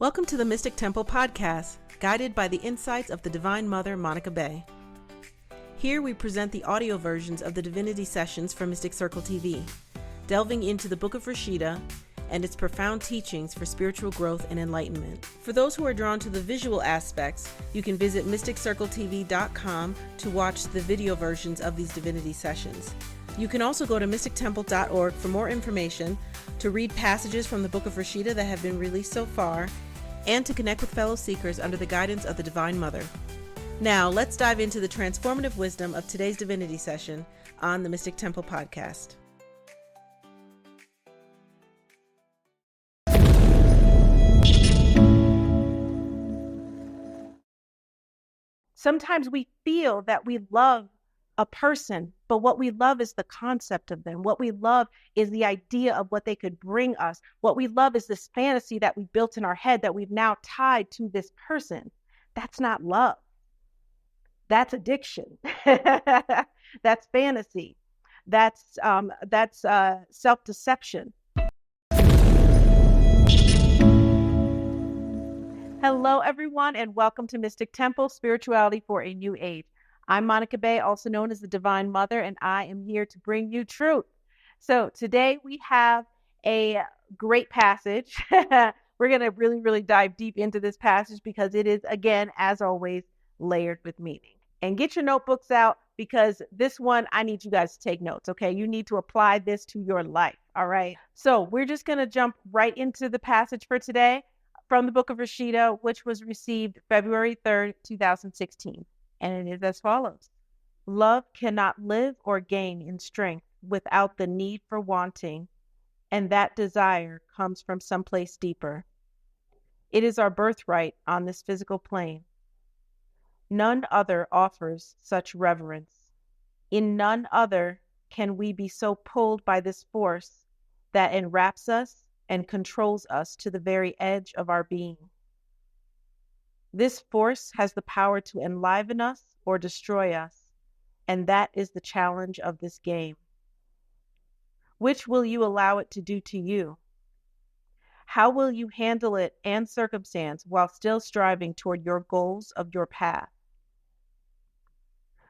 Welcome to the Mystic Temple podcast, guided by the insights of the Divine Mother, Monica Bay. Here we present the audio versions of the Divinity sessions for Mystic Circle TV, delving into the Book of Rasheeda and its profound teachings for spiritual growth and enlightenment. For those who are drawn to the visual aspects, you can visit mysticcircletv.com to watch the video versions of these Divinity sessions. You can also go to mystictemple.org for more information, to read passages from the Book of Rasheeda that have been released so far, and to connect with fellow seekers under the guidance of the Divine Mother. Now, let's dive into the transformative wisdom of today's Divinity session on the Mystic Temple podcast. Sometimes we feel that we love a person, but what we love is the concept of them. What we love is the idea of what they could bring us. What we love is this fantasy that we built in our head that we've now tied to this person. That's not love. That's addiction. That's fantasy. That's self-deception. Hello, everyone, and welcome to Mystic Temple, Spirituality for a New Age. I'm Monica Bay, also known as the Divine Mother, and I am here to bring you truth. So today we have a great passage. We're going to really dive deep into this passage because it is, again, as always, layered with meaning. And get your notebooks out because this one, I need you guys to take notes, okay? You need to apply this to your life, all right? So we're just going to jump right into the passage for today from the Book of Rasheeda, which was received February 3rd, 2016. And it is as follows. Love cannot live or gain in strength without the need for wanting, and that desire comes from someplace deeper. It is our birthright on this physical plane. None other offers such reverence. In none other can we be so pulled by this force that enwraps us and controls us to the very edge of our being. This force has the power to enliven us or destroy us, and that is the challenge of this game. Which will you allow it to do to you? How will you handle it and circumstance while still striving toward your goals of your path?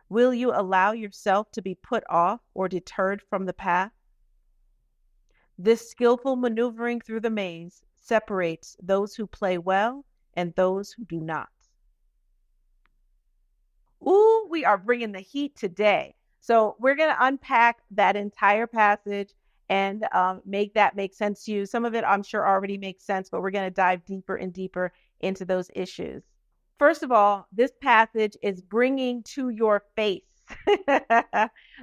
Will you allow yourself to be put off or deterred from the path? This skillful maneuvering through the maze separates those who play well and those who do not. Ooh, we are bringing the heat today. So we're going to unpack that entire passage and make that make sense to you. Some of it, I'm sure, already makes sense, but we're going to dive deeper and deeper into those issues. First of all, this passage is bringing to your face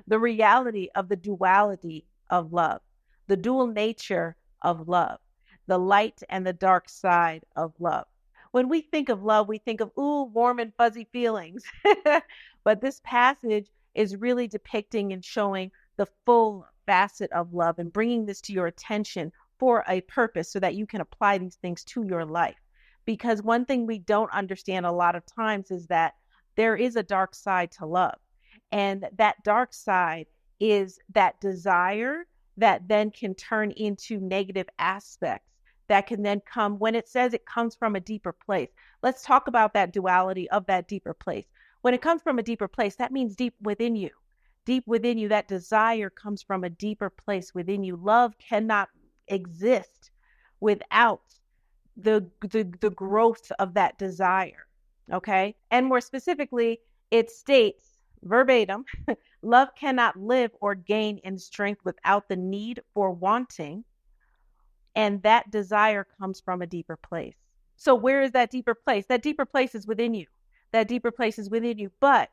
the reality of the duality of love, the dual nature of love, the light and the dark side of love. When we think of love, we think of, ooh, warm and fuzzy feelings. But this passage is really depicting and showing the full facet of love and bringing this to your attention for a purpose so that you can apply these things to your life. Because one thing we don't understand a lot of times is that there is a dark side to love. And that dark side is that desire that then can turn into negative aspects. That can then come when it says it comes from a deeper place. Let's talk about that duality of that deeper place. When it comes from a deeper place, that means deep within you. Deep within you, that desire comes from a deeper place within you. Love cannot exist without the growth of that desire. Okay? And more specifically, it states verbatim, love cannot live or gain in strength without the need for wanting. And that desire comes from a deeper place. So where is that deeper place? That deeper place is within you. That deeper place is within you. But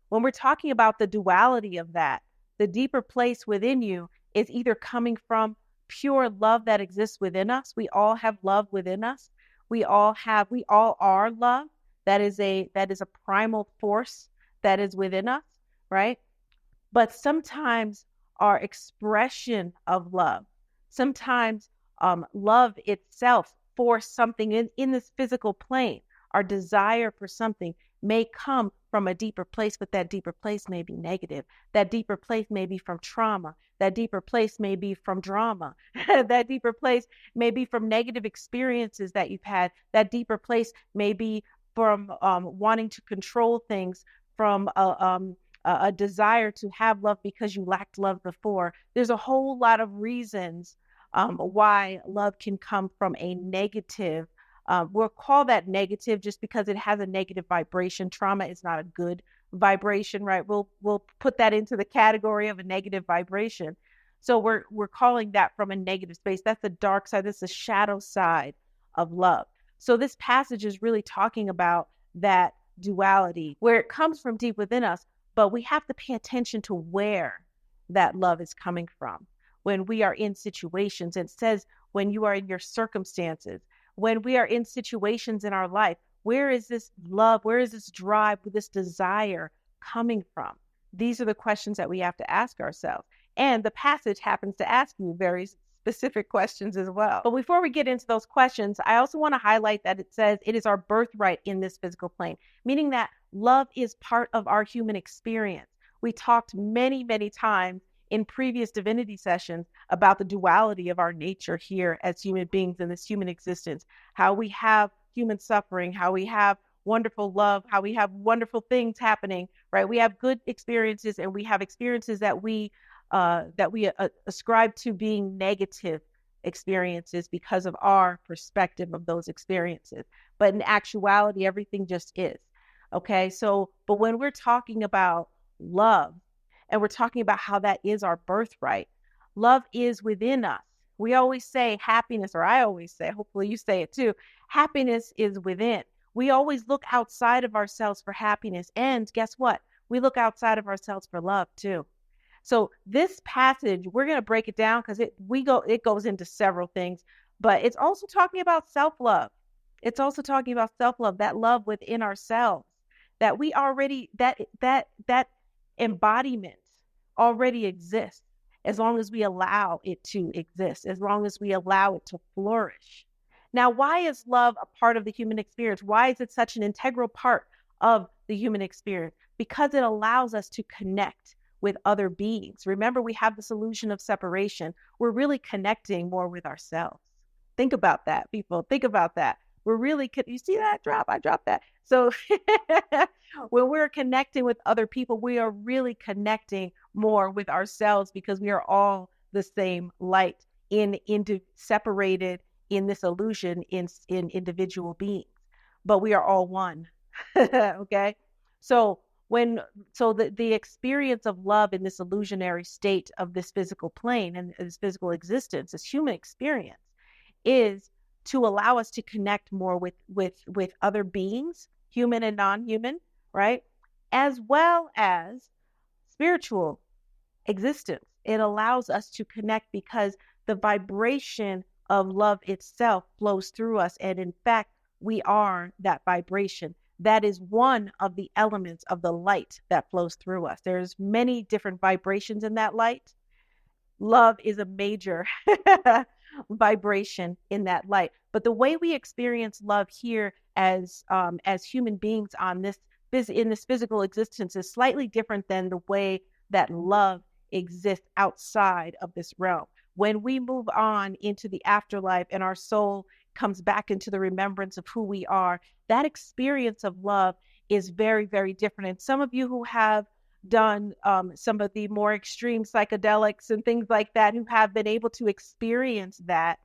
when we're talking about the duality of that, the deeper place within you is either coming from pure love that exists within us. We all have love within us. We all are love. That is a primal force that is within us, right? But sometimes our expression of love, sometimes love itself for something in this physical plane, our desire for something may come from a deeper place, but that deeper place may be negative. That deeper place may be from trauma. That deeper place may be from drama. That deeper place may be from negative experiences that you've had. That deeper place may be from wanting to control things, from a desire to have love because you lacked love before. There's a whole lot of reasons why love can come from a negative. We'll call that negative just because it has a negative vibration. Trauma is not a good vibration, right? We'll put that into the category of a negative vibration. So we're calling that from a negative space. That's the dark side. That's the shadow side of love. So this passage is really talking about that duality, where it comes from deep within us, but we have to pay attention to where that love is coming from. When we are in situations, it says when you are in your circumstances, when we are in situations in our life, where is this love? Where is this drive, this desire coming from? These are the questions that we have to ask ourselves. And the passage happens to ask you very specific questions as well. But before we get into those questions, I also want to highlight that it says it is our birthright in this physical plane, meaning that love is part of our human experience. We talked many, many times in previous divinity sessions about the duality of our nature here as human beings in this human existence, how we have human suffering, how we have wonderful love, how we have wonderful things happening, right? We have good experiences and we have experiences that we ascribe to being negative experiences because of our perspective of those experiences. But in actuality, everything just is. Okay. So, but when we're talking about love and we're talking about how that is our birthright, love is within us. We always say happiness, or I always say, hopefully you say it too, happiness is within. We always look outside of ourselves for happiness. And guess what? We look outside of ourselves for love too. So this passage, we're going to break it down because it goes into several things, but it's also talking about self-love. It's also talking about self-love, that love within ourselves, that we already, that embodiment already exists as long as we allow it to exist, as long as we allow it to flourish. Now, why is love a part of the human experience? Why is it such an integral part of the human experience? Because it allows us to connect with other beings. Remember, we have this illusion of separation. We're really connecting more with ourselves. Think about that, people. Think about that. We're really, you see that drop? I dropped that. So when we're connecting with other people, we are really connecting more with ourselves because we are all the same light separated in this illusion in individual beings, but we are all one. Okay. So the experience of love in this illusionary state of this physical plane and this physical existence, this human experience, is to allow us to connect more with other beings, human and non-human, right? As well as spiritual existence. It allows us to connect because the vibration of love itself flows through us. And in fact, we are that vibration. That is one of the elements of the light that flows through us. There's many different vibrations in that light. Love is a major vibration in that light. But the way we experience love here as human beings in this physical existence is slightly different than the way that love exists outside of this realm. When we move on into the afterlife and our soul comes back into the remembrance of who we are, that experience of love is very, very different. And some of you who have done some of the more extreme psychedelics and things like that, who have been able to experience that.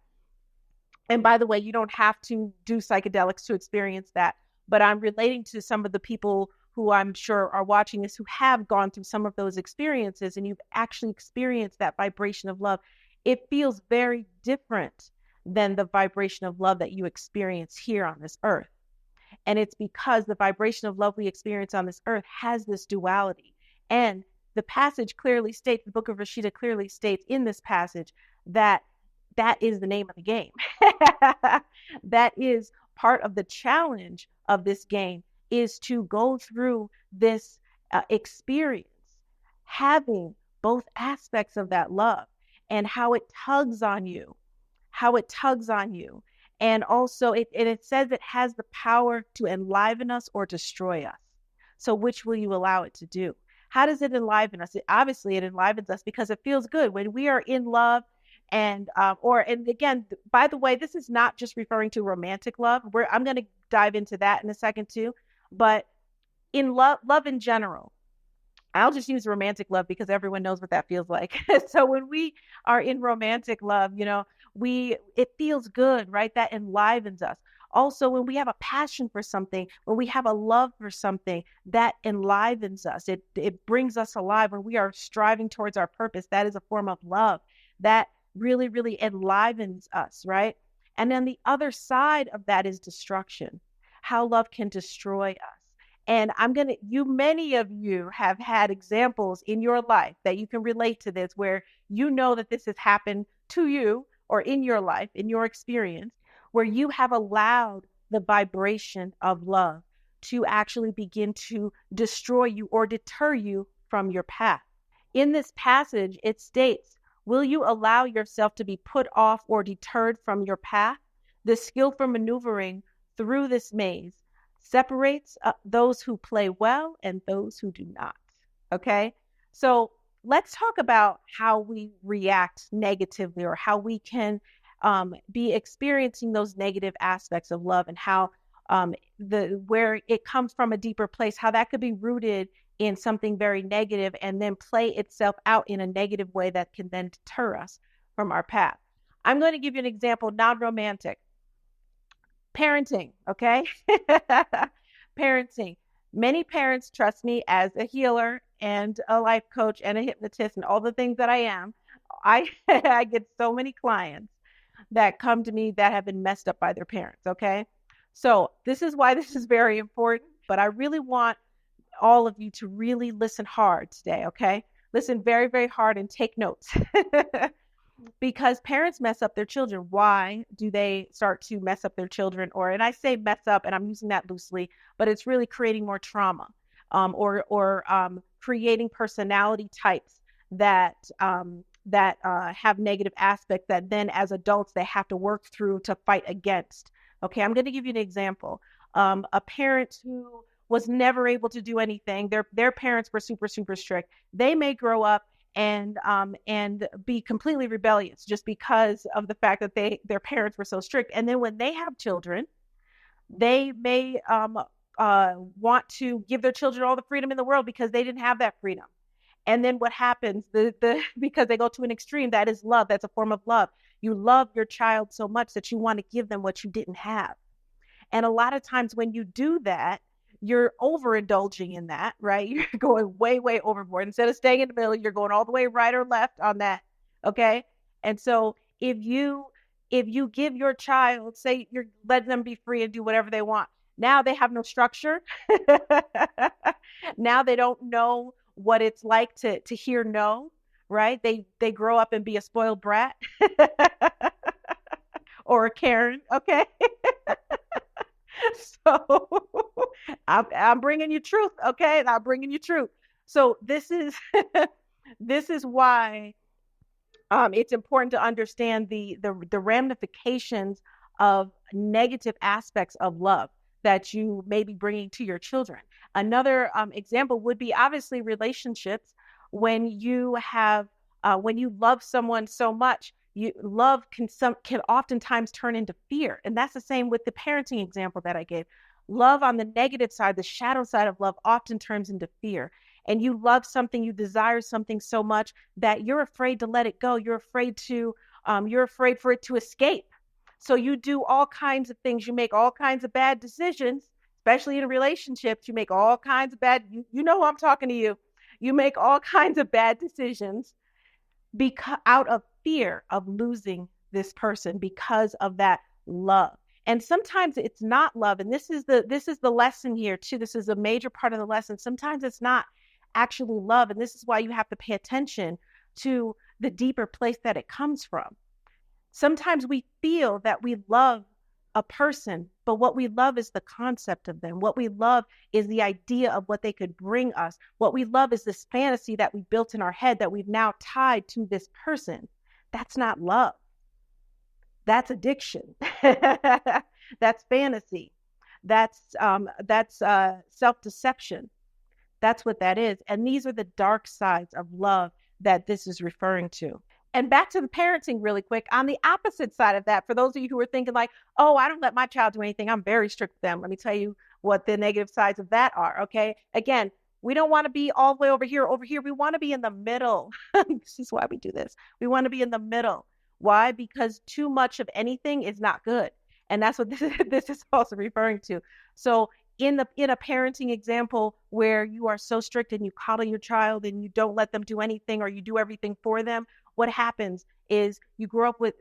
And by the way, you don't have to do psychedelics to experience that, but I'm relating to some of the people who I'm sure are watching this who have gone through some of those experiences, and you've actually experienced that vibration of love. It feels very different than the vibration of love that you experience here on this earth. And it's because the vibration of love we experience on this earth has this duality. And the passage clearly states, the Book of Rasheeda clearly states in this passage that that is the name of the game. That is part of the challenge of this game, is to go through this experience, having both aspects of that love and how it tugs on you, And also it says it has the power to enliven us or destroy us. So which will you allow it to do? How does it enliven us? Obviously, it enlivens us because it feels good when we are in love. And again, by the way, this is not just referring to romantic love. I'm going to dive into that in a second too. But in love in general, I'll just use romantic love because everyone knows what that feels like. So when we are in romantic love, it feels good, right? That enlivens us. Also, when we have a passion for something, when we have a love for something, that enlivens us. It brings us alive. When we are striving towards our purpose, that is a form of love that really, really enlivens us, right? And then the other side of that is destruction, how love can destroy us. And many of you have had examples in your life that you can relate to this, where you know that this has happened to you or in your life, in your experience, where you have allowed the vibration of love to actually begin to destroy you or deter you from your path. In this passage, it states, will you allow yourself to be put off or deterred from your path? The skillful maneuvering through this maze separates those who play well and those who do not. Okay. So let's talk about how we react negatively, or how we can be experiencing those negative aspects of love, and how where it comes from a deeper place, how that could be rooted in something very negative and then play itself out in a negative way that can then deter us from our path. I'm going to give you an example, non-romantic. Parenting, okay? Parenting. Many parents trust me as a healer and a life coach and a hypnotist and all the things that I am. I I get so many clients that come to me that have been messed up by their parents, okay? So this is why this is very important, but I really want all of you to really listen hard today, okay? Listen very, very hard and take notes. Because parents mess up their children. Why do they start to mess up their children? And I say mess up, and I'm using that loosely, but it's really creating more trauma, or creating personality types that have negative aspects that then as adults they have to work through to fight against. Okay, I'm going to give you an example. A parent who was never able to do anything. Their parents were super, super strict. They may grow up and be completely rebellious just because of the fact that their parents were so strict. And then when they have children, they may want to give their children all the freedom in the world because they didn't have that freedom. And then what happens? Because they go to an extreme, that is love. That's a form of love. You love your child so much that you want to give them what you didn't have. And a lot of times when you do that, you're overindulging in that, right? You're going way, way overboard. Instead of staying in the middle, you're going all the way right or left on that. Okay. And so if you give your child, say you're letting them be free and do whatever they want, now they have no structure. Now they don't know what it's like to hear no, right? They grow up and be a spoiled brat or a Karen. Okay. So I'm bringing you truth, okay? And I'm bringing you truth. So this is this is why it's important to understand the ramifications of negative aspects of love that you may be bringing to your children. Another example would be obviously relationships. When you love someone so much, love can oftentimes turn into fear. And that's the same with the parenting example that I gave. Love on the negative side, the shadow side of love, often turns into fear. And you love something, you desire something so much that you're afraid to let it go. You're afraid for it to escape. So you do all kinds of things. You make all kinds of bad decisions, especially in relationships. You make all kinds of you know who I'm talking to you. You make all kinds of bad decisions because out of fear of losing this person because of that love. And sometimes it's not love. And this is the lesson here too. This is a major part of the lesson. Sometimes it's not actually love. And this is why you have to pay attention to the deeper place that it comes from. Sometimes we feel that we love a person, but what we love is the concept of them. What we love is the idea of what they could bring us. What we love is this fantasy that we built in our head that we've now tied to this person. That's not love. That's addiction. That's fantasy. That's self-deception. That's what that is. And these are the dark sides of love that this is referring to. And back to the parenting really quick. On the opposite side of that, for those of you who are thinking like, oh, I don't let my child do anything, I'm very strict with them. Let me tell you what the negative sides of that are. Okay. Again, we don't want to be all the way over here. Over here, we want to be in the middle. This is why we do this. We want to be in the middle. Why? Because too much of anything is not good. And that's what this is also referring to. So in a parenting example where you are so strict and you coddle your child and you don't let them do anything or you do everything for them, what happens is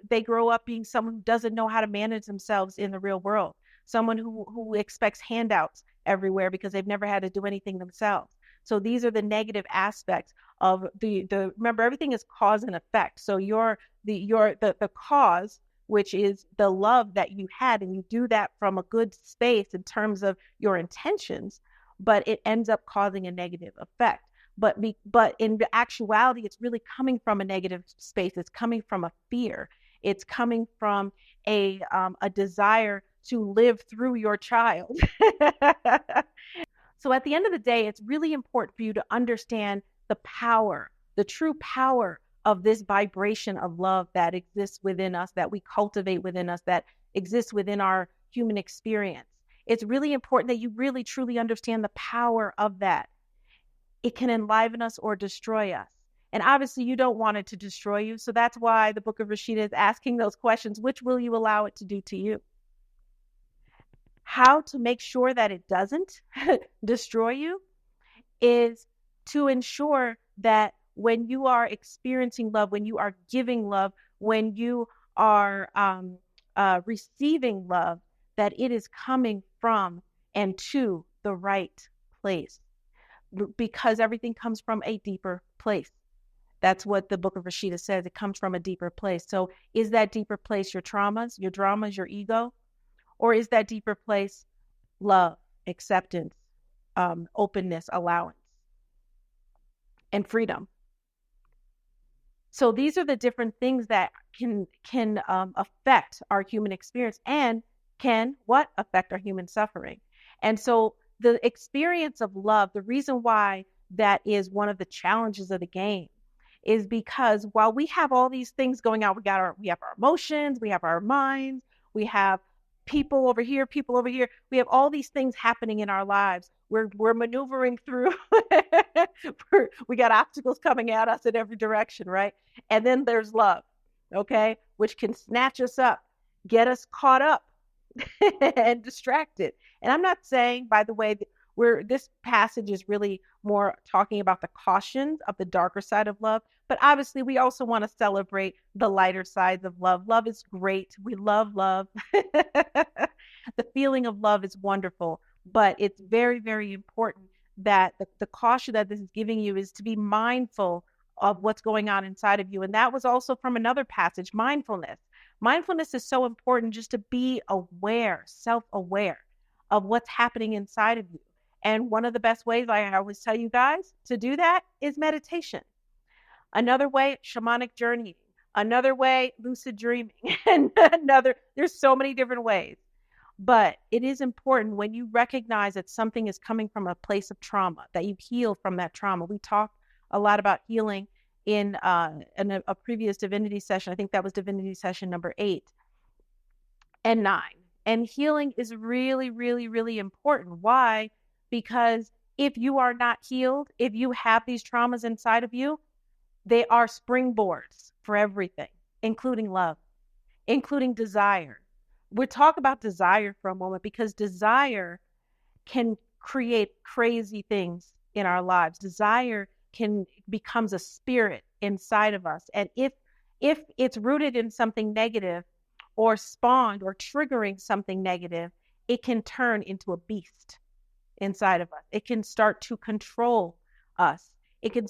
they grow up being someone who doesn't know how to manage themselves in the real world, someone who expects handouts everywhere because they've never had to do anything themselves. So these are the negative aspects of the remember, everything is cause and effect. So the cause, which is the love that you had, and you do that from a good space in terms of your intentions, but it ends up causing a negative effect. But in actuality, it's really coming from a negative space. It's coming from a fear. It's coming from a desire to live through your child. So at the end of the day, it's really important for you to understand the power, the true power of this vibration of love that exists within us, that we cultivate within us, that exists within our human experience. It's really important that you really truly understand the power of that. It can enliven us or destroy us. And obviously you don't want it to destroy you. So that's why the Book of Rasheeda is asking those questions. Which will you allow it to do to you? How to make sure that it doesn't destroy you is to ensure that when you are experiencing love, when you are giving love, when you are receiving love, that it is coming from and to the right place, because everything comes from a deeper place. That's what the Book of Rasheeda says. It comes from a deeper place. So is that deeper place your traumas, your dramas, your ego? Or is that deeper place love, acceptance, openness, allowance, and freedom? So these are the different things that can affect our human experience and can affect our human suffering. And so the experience of love, the reason why that is one of the challenges of the game, is because while we have all these things going on, we have our emotions, we have our minds, we have people over here, we have all these things happening in our lives. We're maneuvering through. We got obstacles coming at us in every direction, right? And then there's love, okay, which can snatch us up, get us caught up and distracted. And I'm not saying, by the way, this passage is really more talking about the cautions of the darker side of love. But obviously, we also want to celebrate the lighter sides of love. Love is great. We love love. The feeling of love is wonderful. But it's very, very important that the caution that this is giving you is to be mindful of what's going on inside of you. And that was also from another passage, mindfulness. Mindfulness is so important, just to be aware, self-aware of what's happening inside of you. And one of the best ways, I always tell you guys, to do that is meditation. Another way, shamanic journeying. Another way, lucid dreaming. And there's so many different ways. But it is important when you recognize that something is coming from a place of trauma, that you heal from that trauma. We talked a lot about healing in a previous Divinity session. I think that was Divinity session number 8 and 9. And healing is really, really, really important. Why? Because if you are not healed, if you have these traumas inside of you, they are springboards for everything, including love, including desire. We'll talk about desire for a moment, because desire can create crazy things in our lives. Desire becomes a spirit inside of us. And if it's rooted in something negative or spawned or triggering something negative, it can turn into a beast inside of us. It can start to control us. It can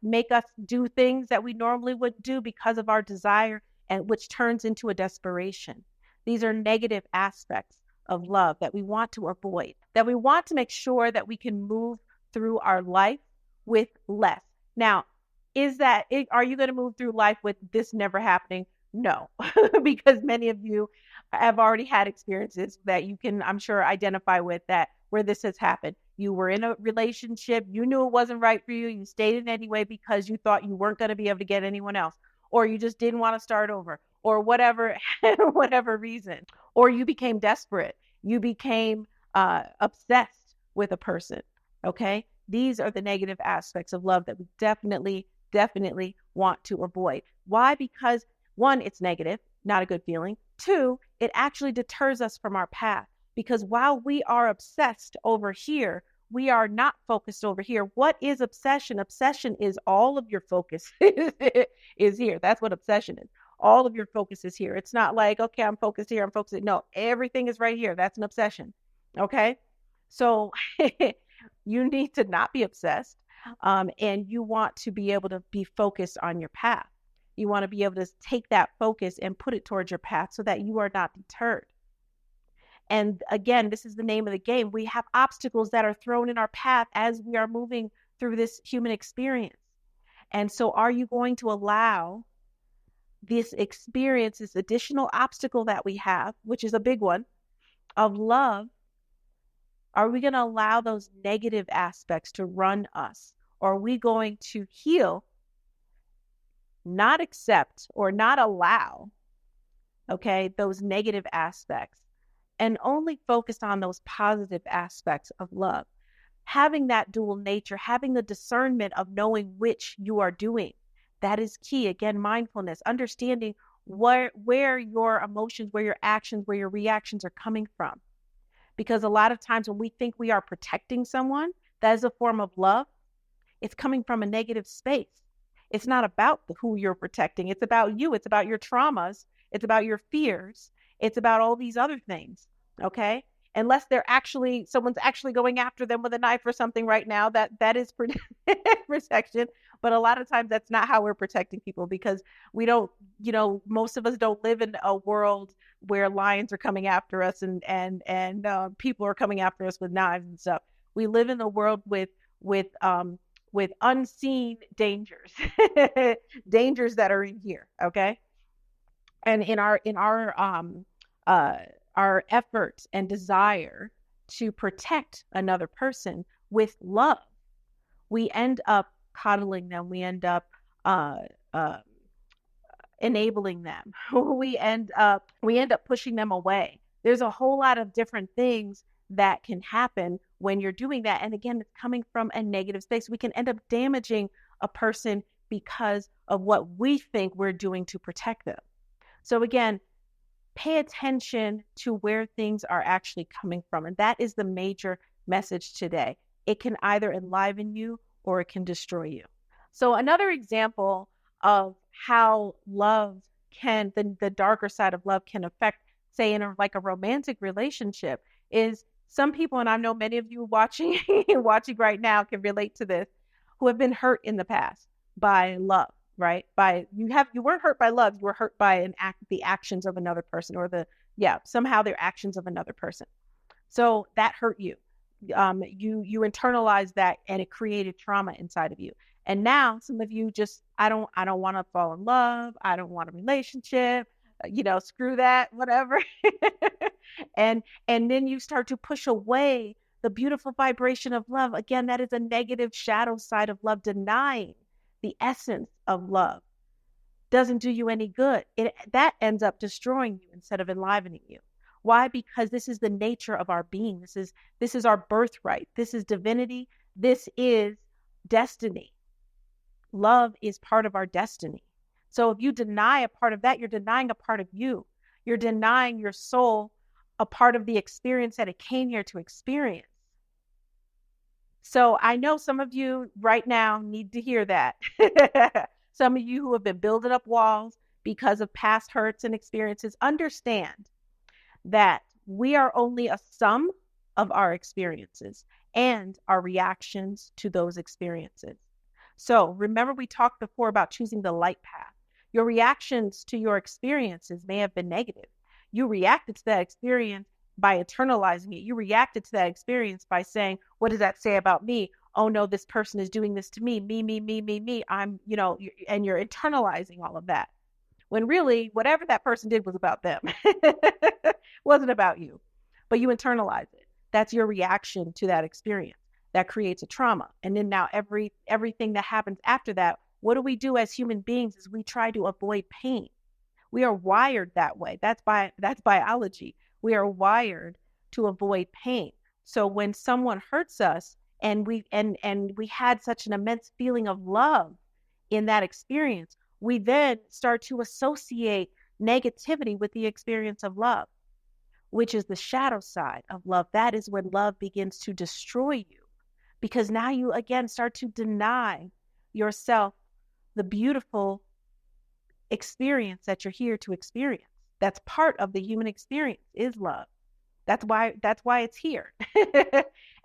make us do things that we normally wouldn't do because of our desire, and which turns into a desperation. These are negative aspects of love that we want to avoid, that we want to make sure that we can move through our life with less. Now, are you going to move through life with this never happening? No, because many of you have already had experiences that you can, I'm sure, identify with, that where this has happened. You were in a relationship. You knew it wasn't right for you. You stayed in anyway because you thought you weren't going to be able to get anyone else, or you just didn't want to start over, or whatever, whatever reason. Or you became desperate. You became obsessed with a person. Okay. These are the negative aspects of love that we definitely want to avoid. Why? Because one, it's negative, not a good feeling. Two, it actually deters us from our path, because while we are obsessed over here, we are not focused over here. What is obsession? Obsession is all of your focus is here. That's what obsession is. All of your focus is here. It's not like, okay, I'm focused here, I'm focused. No, everything is right here. That's an obsession. Okay. So you need to not be obsessed. And you want to be able to be focused on your path. You want to be able to take that focus and put it towards your path so that you are not deterred. And again, this is the name of the game. We have obstacles that are thrown in our path as we are moving through this human experience. And so are you going to allow this experience, this additional obstacle that we have, which is a big one, of love? Are we going to allow those negative aspects to run us? Or are we going to heal, not accept, or not allow, okay, those negative aspects, and only focus on those positive aspects of love? Having that dual nature, having the discernment of knowing which you are doing, that is key. Again, mindfulness, understanding where your emotions, where your actions, where your reactions are coming from. Because a lot of times when we think we are protecting someone, that is a form of love. It's coming from a negative space. It's not about who you're protecting. It's about you. It's about your traumas. It's about your fears. It's about all these other things. Okay. Unless someone's actually going after them with a knife or something right now, that is protection. But a lot of times that's not how we're protecting people, because we don't, most of us don't live in a world where lions are coming after us and people are coming after us with knives and stuff. We live in a world with unseen dangers, dangers that are in here. Okay. And in our efforts and desire to protect another person with love, we end up coddling them. We end up enabling them. we end up pushing them away. There's a whole lot of different things that can happen when you're doing that. And again, it's coming from a negative space. We can end up damaging a person because of what we think we're doing to protect them. So again, pay attention to where things are actually coming from. And that is the major message today. It can either enliven you or it can destroy you. So another example of how love the darker side of love can affect, say, in a romantic relationship, is some people, and I know many of you watching right now can relate to this, who have been hurt in the past by love, right? You weren't hurt by love, you were hurt by the actions of another person, or somehow their actions of another person. So that hurt you. You internalized that, and it created trauma inside of you. And now some of you just, I don't want to fall in love. I don't want a relationship, screw that, whatever. and then you start to push away the beautiful vibration of love. Again, that is a negative shadow side of love, denying the essence of love. Doesn't do you any good. That ends up destroying you instead of enlivening you. Why? Because this is the nature of our being. This is our birthright. This is divinity. This is destiny. Love is part of our destiny. So if you deny a part of that, you're denying a part of you. You're denying your soul a part of the experience that it came here to experience. So I know some of you right now need to hear that. Some of you who have been building up walls because of past hurts and experiences, understand that we are only a sum of our experiences and our reactions to those experiences. So remember, we talked before about choosing the light path. Your reactions to your experiences may have been negative. You reacted to that experience by internalizing it. You reacted to that experience by saying, what does that say about me? Oh no, this person is doing this to me. Me. I'm, and you're internalizing all of that. When really, whatever that person did was about them. Wasn't about you, but you internalize it. That's your reaction to that experience. that creates a trauma. And then now everything that happens after that, what do we do as human beings is we try to avoid pain. We are wired that way. That's biology. We are wired to avoid pain. So when someone hurts us and we had such an immense feeling of love in that experience, we then start to associate negativity with the experience of love, which is the shadow side of love. That is when love begins to destroy you, because now you again start to deny yourself the beautiful experience that you're here to experience. That's part of the human experience is love. That's why it's here.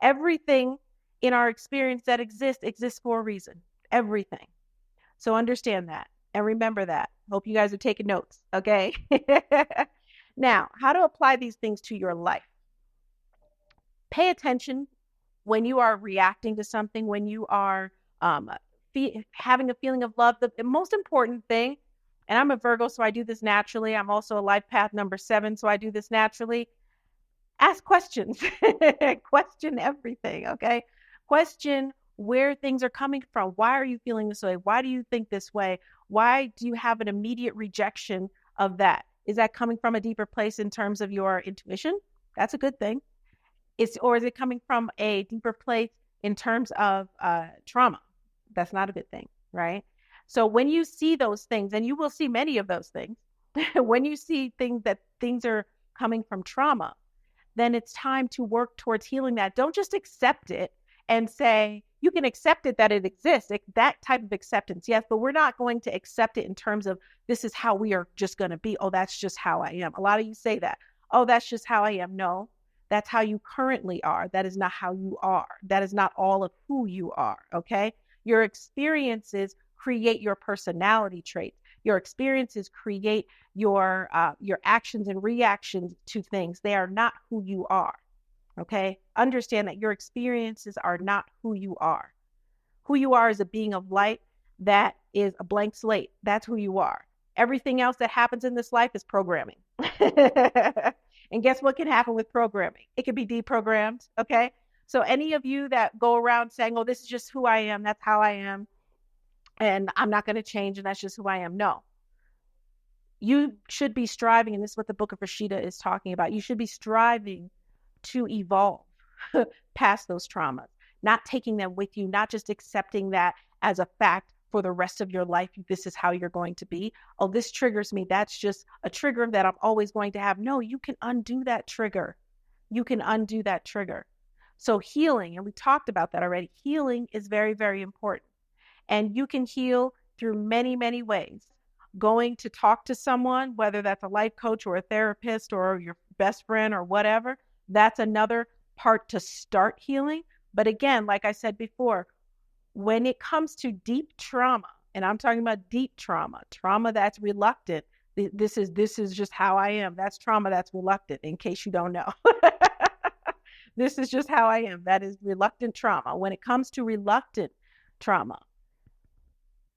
Everything in our experience that exists for a reason. Everything. So understand that and remember that. Hope you guys are taking notes, okay? Now, how to apply these things to your life. Pay attention when you are reacting to something, when you are having a feeling of love. The most important thing, and I'm a Virgo, so I do this naturally. I'm also a life path number 7, so I do this naturally. Ask questions. Question everything, okay? Question where things are coming from. Why are you feeling this way? Why do you think this way? Why do you have an immediate rejection of that? Is that coming from a deeper place in terms of your intuition? That's a good thing. Or is it coming from a deeper place in terms of trauma? That's not a good thing, right? So when you see those things, and you will see many of those things, when you see things are coming from trauma, then it's time to work towards healing that. Don't just accept it and say, you can accept it that it exists, that type of acceptance, yes, but we're not going to accept it in terms of this is how we are just going to be. Oh, that's just how I am. A lot of you say that. Oh, that's just how I am. No, that's how you currently are. That is not how you are. That is not all of who you are, okay? Your experiences create your personality traits. Your experiences create your actions and reactions to things. They are not who you are. Okay? Understand that your experiences are not who you are. Who you are is a being of light that is a blank slate. That's who you are. Everything else that happens in this life is programming. And guess what can happen with programming? It can be deprogrammed. Okay? So any of you that go around saying, oh, this is just who I am, that's how I am, and I'm not going to change, and that's just who I am. No. You should be striving, and this is what the Book of Rasheeda is talking about. You should be striving to evolve past those traumas, not taking them with you, not just accepting that as a fact for the rest of your life. This is how you're going to be. Oh, this triggers me. That's just a trigger that I'm always going to have. No, you can undo that trigger. You can undo that trigger. So healing, and we talked about that already. Healing is very, very important. And you can heal through many, many ways. Going to talk to someone, whether that's a life coach or a therapist or your best friend or whatever, that's another part to start healing. But again, like I said before, when it comes to deep trauma, and I'm talking about deep trauma that's reluctant, this is just how I am. That's trauma that's reluctant, in case you don't know. This is just how I am. That is reluctant trauma. When it comes to reluctant trauma,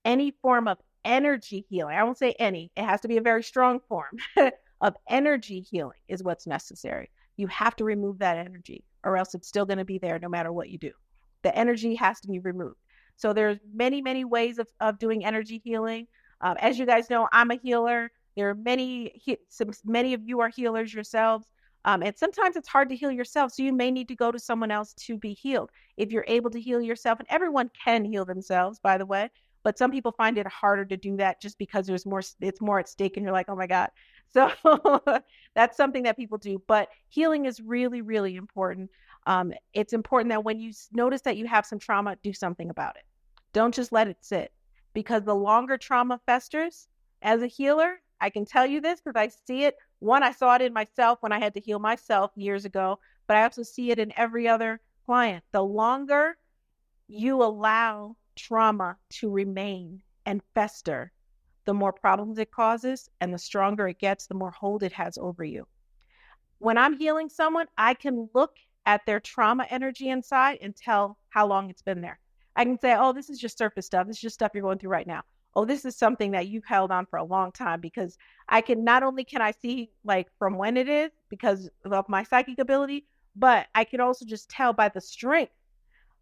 any form of energy healing, I won't say any, it has to be a very strong form of energy healing is what's necessary. You have to remove that energy, or else it's still going to be there no matter what you do. The energy has to be removed. So there's many, many ways of doing energy healing. As you guys know, I'm a healer. There are many of you are healers yourselves. And sometimes it's hard to heal yourself. So you may need to go to someone else to be healed. If you're able to heal yourself, and everyone can heal themselves, by the way, but some people find it harder to do that just because it's more at stake and you're like, oh my God. So that's something that people do. But healing is really, really important. It's important that when you notice that you have some trauma, do something about it. Don't just let it sit, because the longer trauma festers, as a healer, I can tell you this because I see it. One, I saw it in myself when I had to heal myself years ago, but I also see it in every other client. The longer you allow trauma to remain and fester, the more problems it causes, and the stronger it gets, the more hold it has over you. When I'm healing someone, I can look at their trauma energy inside and tell how long it's been there. I can say, oh, this is just surface stuff. This is just stuff you're going through right now. Oh, this is something that you've held on for a long time, because not only can I see like from when it is because of my psychic ability, but I can also just tell by the strength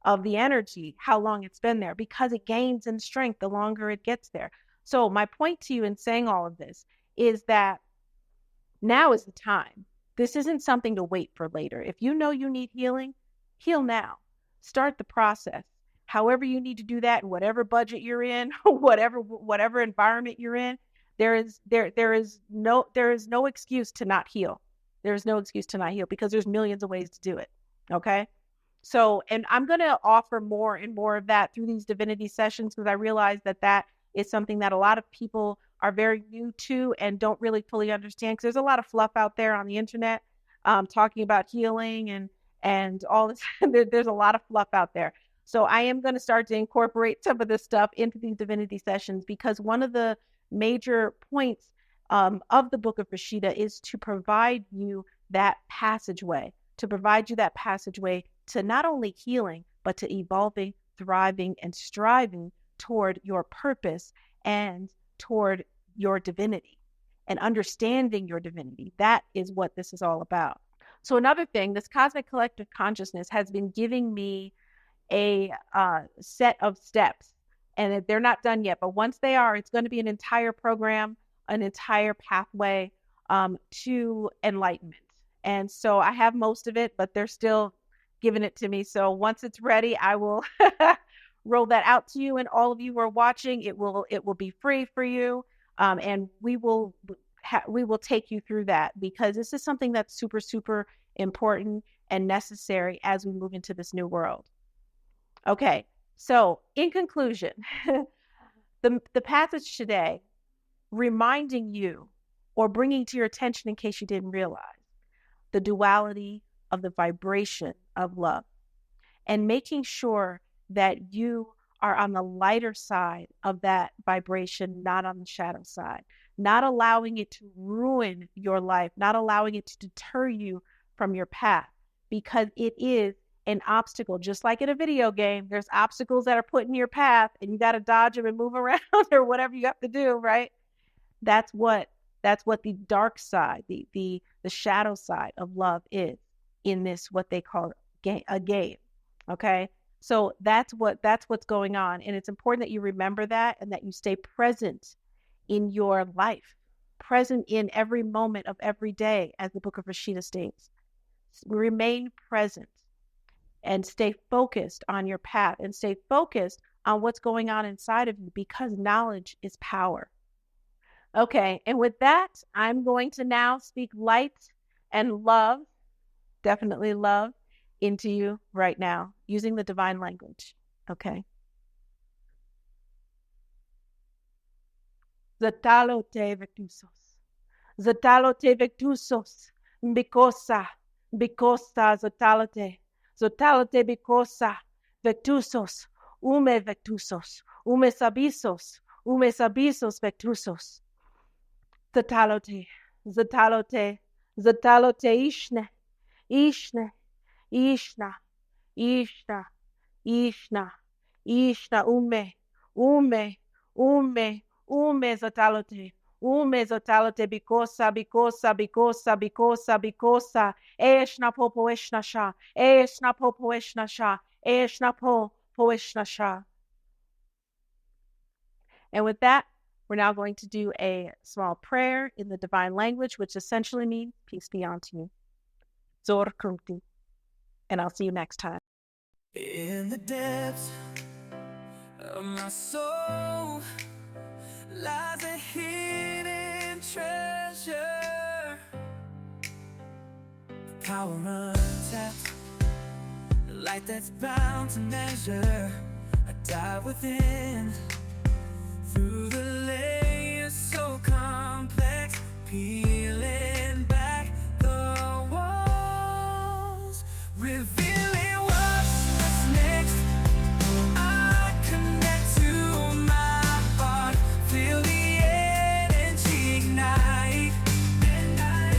of the energy, how long it's been there, because it gains in strength the longer it gets there. So my point to you in saying all of this is that now is the time. This isn't something to wait for later. If you know you need healing, heal now. Start the process. However you need to do that, in whatever budget you're in, whatever environment you're in, there is no excuse to not heal. There is no excuse to not heal because there's millions of ways to do it. Okay? So, and I'm going to offer more and more of that through these divinity sessions because I realize that is something that a lot of people are very new to and don't really fully understand because there's a lot of fluff out there on the internet talking about healing and all this. There's a lot of fluff out there. So I am going to start to incorporate some of this stuff into these divinity sessions because one of the major points of the Book of Rasheeda is to provide you that passageway, to not only healing, but to evolving, thriving, and striving toward your purpose and toward your divinity and understanding your divinity. That is what this is all about. So another thing, this cosmic collective consciousness has been giving me a set of steps, and they're not done yet, but once they are, it's going to be an entire program, an entire pathway to enlightenment. And so I have most of it, but they're still giving it to me. So once it's ready, I will roll that out to you, and all of you who are watching, it will be free for you, and we will take you through that because this is something that's super, super important and necessary as we move into this new world. Okay, so in conclusion, the passage today reminding you or bringing to your attention, in case you didn't realize, the duality of the vibration of love and making sure that you are on the lighter side of that vibration, not on the shadow side, not allowing it to ruin your life, not allowing it to deter you from your path, because it is an obstacle. Just like in a video game, there's obstacles that are put in your path and you got to dodge them and move around or whatever you have to do, right? That's what the dark side, the shadow side of love is in this, what they call a game. Okay. So that's what's going on. And it's important that you remember that and that you stay present in your life, present in every moment of every day, as the Book of Rasheeda states. Remain present and stay focused on your path and stay focused on what's going on inside of you, because knowledge is power. Okay, and with that, I'm going to now speak light and love, definitely love, into you right now, using the divine language. Okay. Zatalote vectusos. Zatalote vectusos. Bikosa. Bikosa zatalote. Zatalote bikosa. Vectusos. Ume vectusos. Ume sabisos. Ume sabisos vectusos. Zatalote. Zatalote. Zatalote ishne. Ishne. Ishna, Ishna, Ishna, Ishna, Ume, Zatalote, Bikosa, Eshna Popo Eshna Sha, Eshna Popo Eshna Sha, Eshna Popo Eshna Sha. And with that, we're now going to do a small prayer in the divine language, which essentially means peace be unto you. Zor Kumti. And I'll see you next time. In the depths of my soul lies a hidden treasure, power untapped, the light that's bound to measure. I dive within, through the layers so complex, peeling back the walls, revealing what's next. I connect to my heart, feel the energy ignite,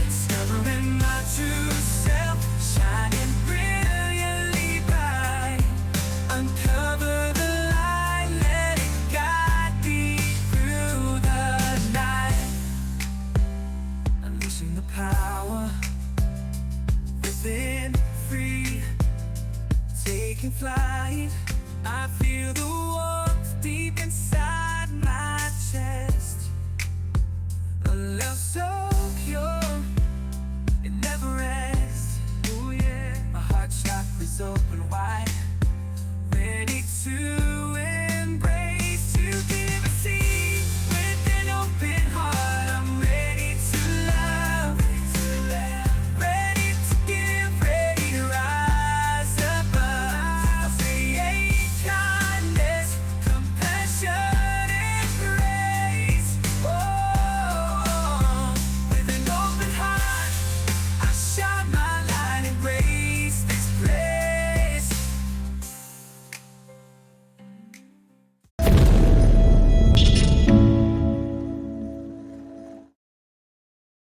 discovering my true self, shining brilliantly bright. Uncover the light, let it guide me through the night. taking flight. I feel the warmth deep inside my chest. A love so pure, it never rests. Oh yeah, my heart chakras open